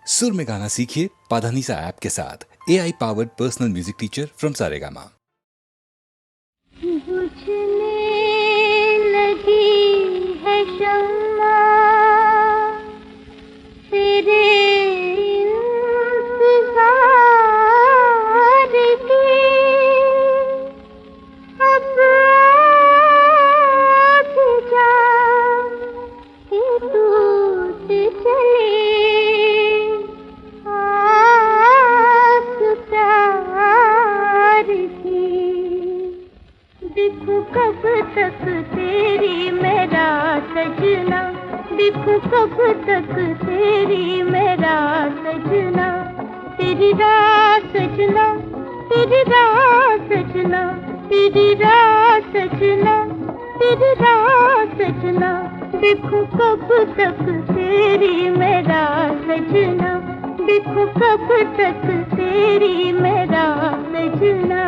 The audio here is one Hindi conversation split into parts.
सुर में गाना सीखिए पाधानीसा ऐप के साथ। AI powered personal music teacher from Saregama. बुझने लगी है शम्मा तेरे इंतज़ार की, अब आग जा के टूट चले आस प्यार की। देखूं कब तक तेरी मेरा सजना, देखूं कब तक तेरी मेरा सजना, तेरी रात सजना, तेरी रात सजना, तेरी रात सजना, तेरी रात सजना। देखूं कब तक तेरी मेरा सजना, देखूं कब तक तेरी मेरा सजना।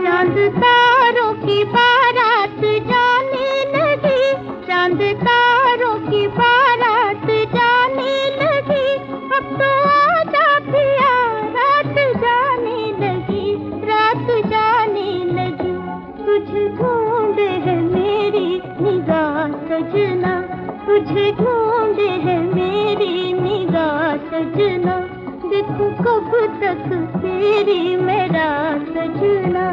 चांद तारों की बारात जाने लगी, चांद तारों की बारात जाने लगी। अब तो आजा पिया रात जाने लगी, रात जाने लगी। तुझे ढूंढे है मेरी निगाह सजना, तुझे ढूंढे है मेरी निगाह सजना। देखूं कब तक तेरी मेरा सजना।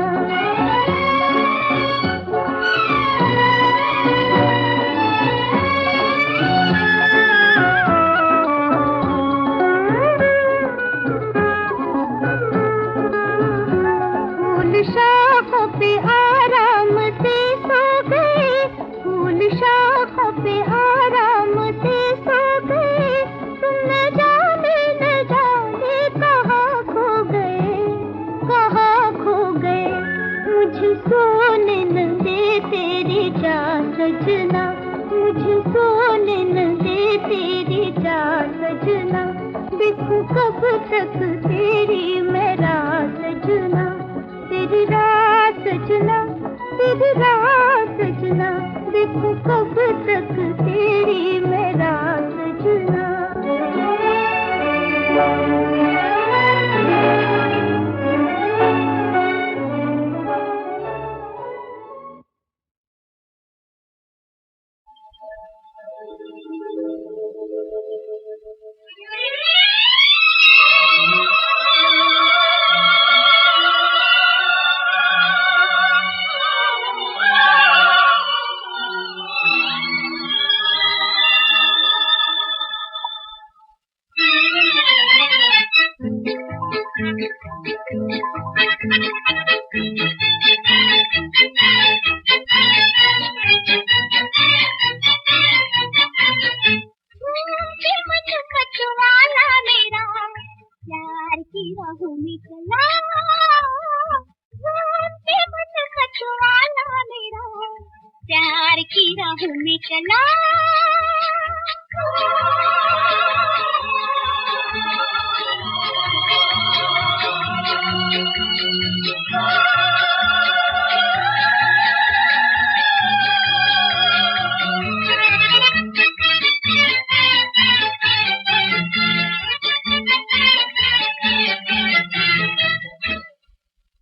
फूल शाखों पे आराम से सो गए, फूल शाखों पे आराम से सो गए। तुम न जाने कहाँ खो गए, कहाँ खो गए। मुझे सोने न दे तेरी जा सजना, मुझे सोने न दे तेरी जा सजना। देखूं कब तक तेरी मेरा सजना, तेरी रात सजना, तेरी रात सजना। देखूं कब तक तेरी मेरा सजना। प्यार की राहों में चला, मन खचवाला मेरा प्यार की राहों में चला।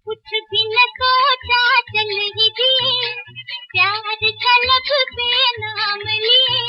कुछ भी न सोचा चल ही दिए, प्यार छलक पे नाम लिए।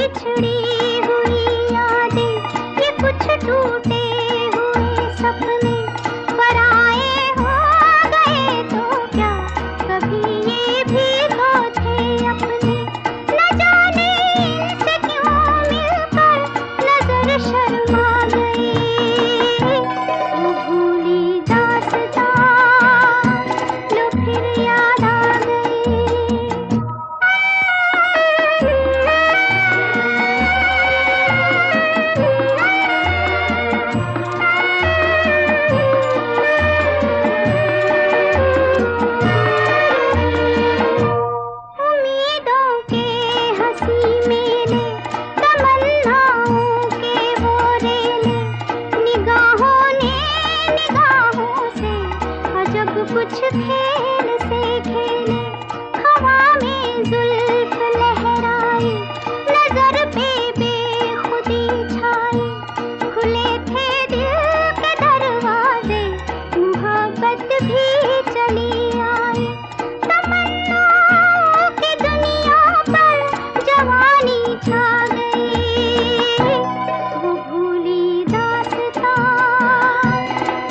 बिछड़ी हुई यादें, ये कुछ टूटे हुए सपने पराए हो गए तो क्या कभी ये भी तो थे अपने। न जाने इनसे क्यों मिलकर नजर शर्मा गई, वो भूली दास्तां लो फिर याद आ गई। उम्मीदों के हंसी मेले, तमन्नाओं के वो रेले, निगाहों ने निगाहों से अजब कुछ खेल से खेले। हवा में जुल्फ लहराए, नजर पे बेखुदी छाए, खुले थे दिल के दरवाजे, मोहब्बत भी चली आई। तमन्नाओं की दुनिया पर जवानी छा गई, वो भूली दास्तां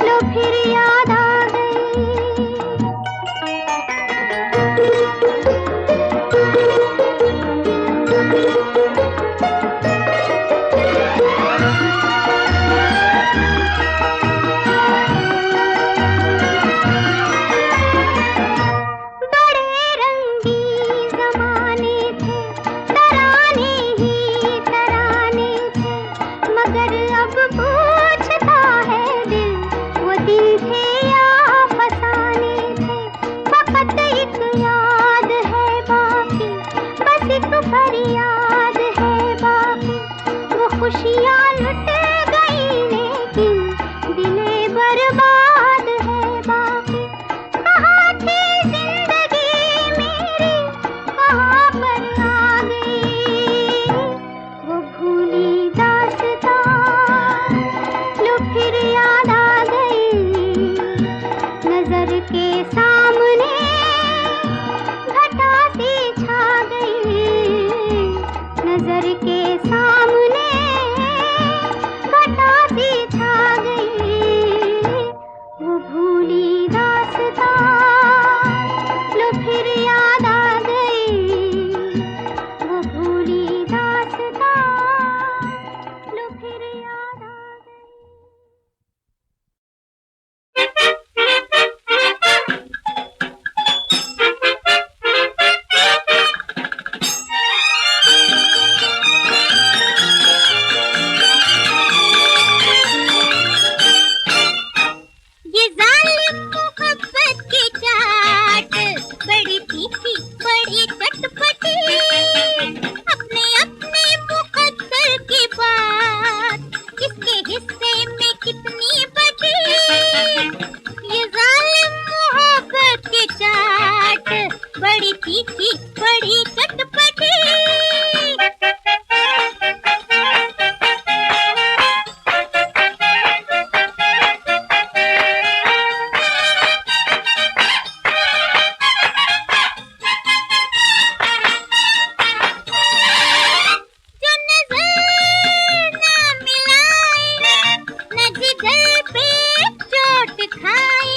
लो फिर याद आ गई। बड़े रंगी जमाने थे, तराने ही तराने थे, मगर अब पूछता है दिल, वो दिल थे या फसाने थे। फकत एक याद है बाकी, बस एक फरियाद है बाकी, वो खुशियाँ लुट गई लेकिन दिले बर्बाद है बाकी। कहाँ थी जिंदगी मेरी, कहाँ पर आ गई, वो भूली दास्तां लो फिर याद आ गई। नजर के सामने घटा सी छा गई, नजर के सामने घटा सी छा गई, वो भूली दास्तां लो फिर याद आ गई, वो भूली दास्तां लो फिर याद आ ये जालिम मोहब्बत की चाट, बड़ी तीखी बड़ी चटपटी, अपने अपने मुकद्दर की बात, किसके हिस्से में कितनी बची। ये जालिम मोहब्बत की चाट, बड़ी तीखी बड़ी चटपटी। जो नजर ना मिलाए, न जिगर पे चोट खाए,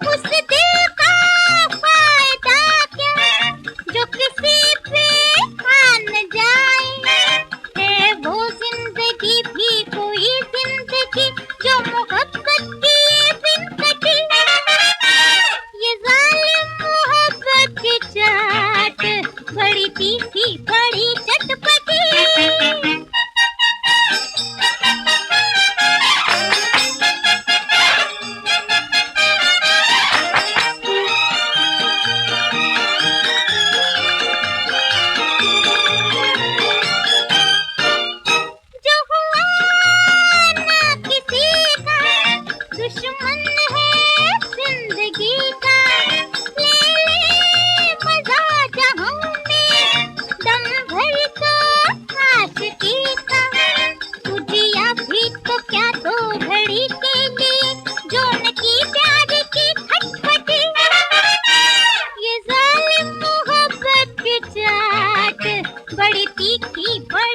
उस दिल का फायदा क्या जो किसी पे आ न जाए। है वो जिंदगी भी कोई जिंदगी जो मोहब्बत की बिन कटी। ये जालिम मोहब्बत की चाट, बड़ी तीखी बड़ी चटपटी। जो हुआ ना किसी का, दुश्मन है जिंदगी का, ले ले मजा जहां में, दम भर तो आशिकी का। तुझिया भी तो क्या दो घड़ी के लिए, जोन की प्यार की खटपटी। ये जालिम मोहब्बत की चाट, बड़ी तीखी बड़ी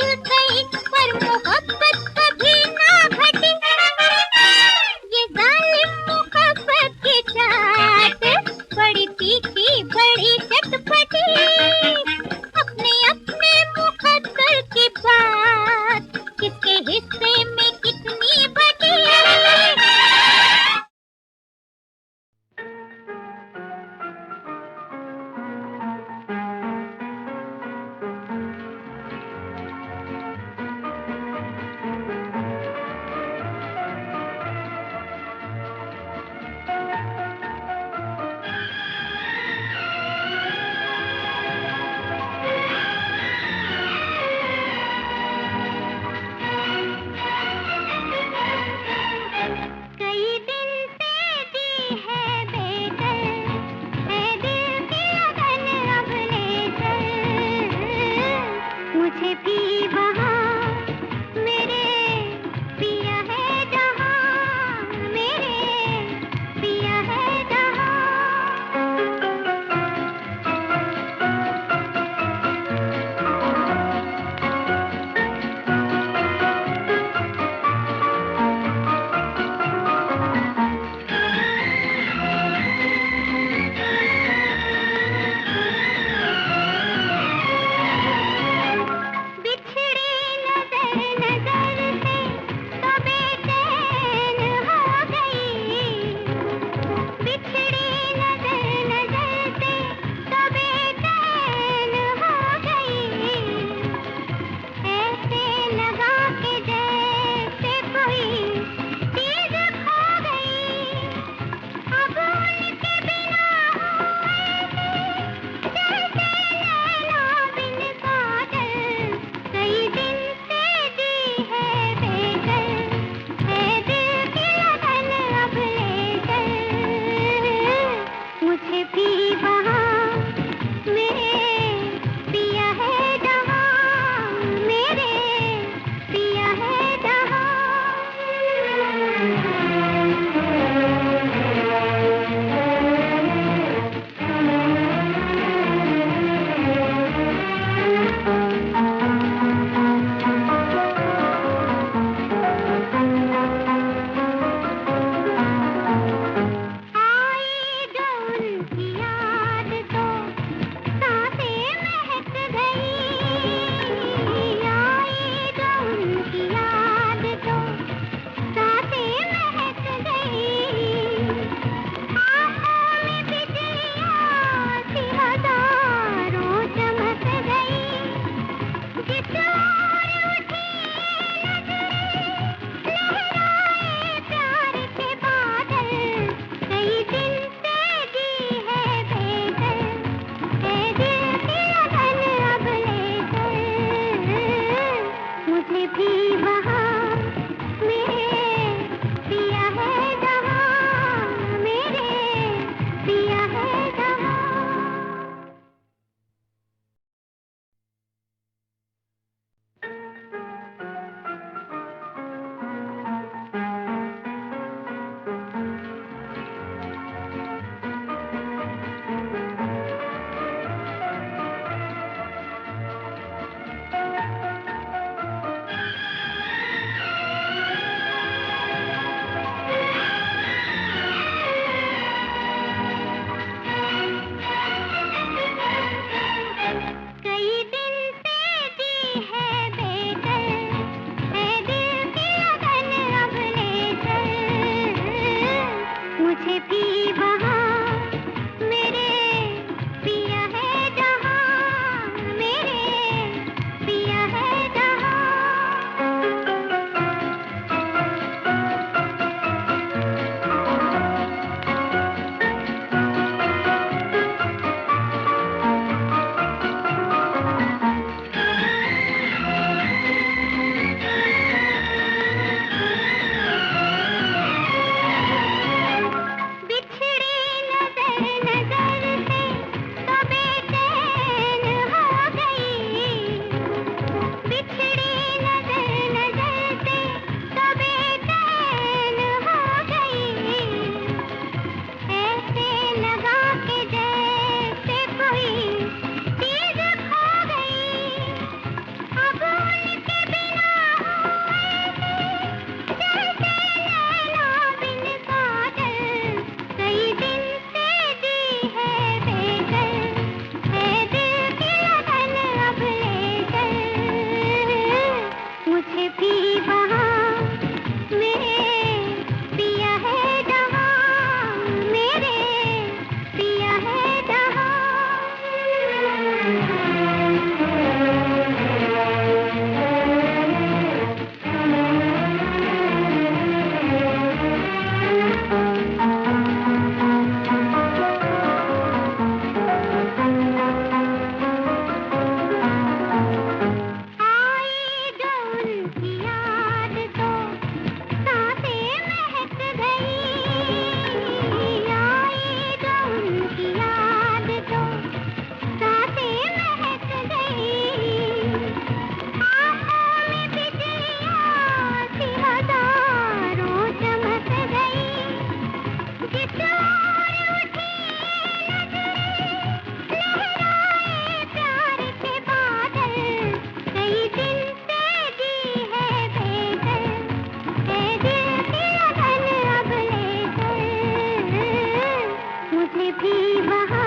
खिल गई पर मोहब्बत कभी ना घटी। ये जालिम मोहब्बत की चाट बड़ी तीखी बड़ी चटपटी। अपने अपने मुकद्दर की बात किसके हिस्से में कितनी बटी। कई दिन से जी है बेदर, है दिल की लगन अब ले चल मुझे भी वहाँ, मेरे पिया है जहाँ, मेरे पिया है जहाँ। बिछड़ी नजर नजर से तो बेचैन हो गई। बिछड़ी नजर नजर से तो बेचैन हो गई। ऐसे लगा के जैसे कोई चीज खो गई। अब उनके बिना जैसे नैना बिन काजल। कई दिन से जी है बेदर, है दिल की लगन अब ले चल मुझे भी वहाँ, मेरे पिया है जहाँ, मेरे पिया है जहाँ। आई जो उनकी याद तो सांसें महक गई। आई जो उनकी याद तो सांसें महक गई। आँखों में बिजलियाँ सी हजारों चमक गई। जिस ओर उठी लहराए प्यार के बादल। कई दिन से जी है बेदर, है दिल की लगन अब ले चल मुझे भी वहाँ, मेरे पिया है जहाँ, मेरे पिया है जहाँ। बहार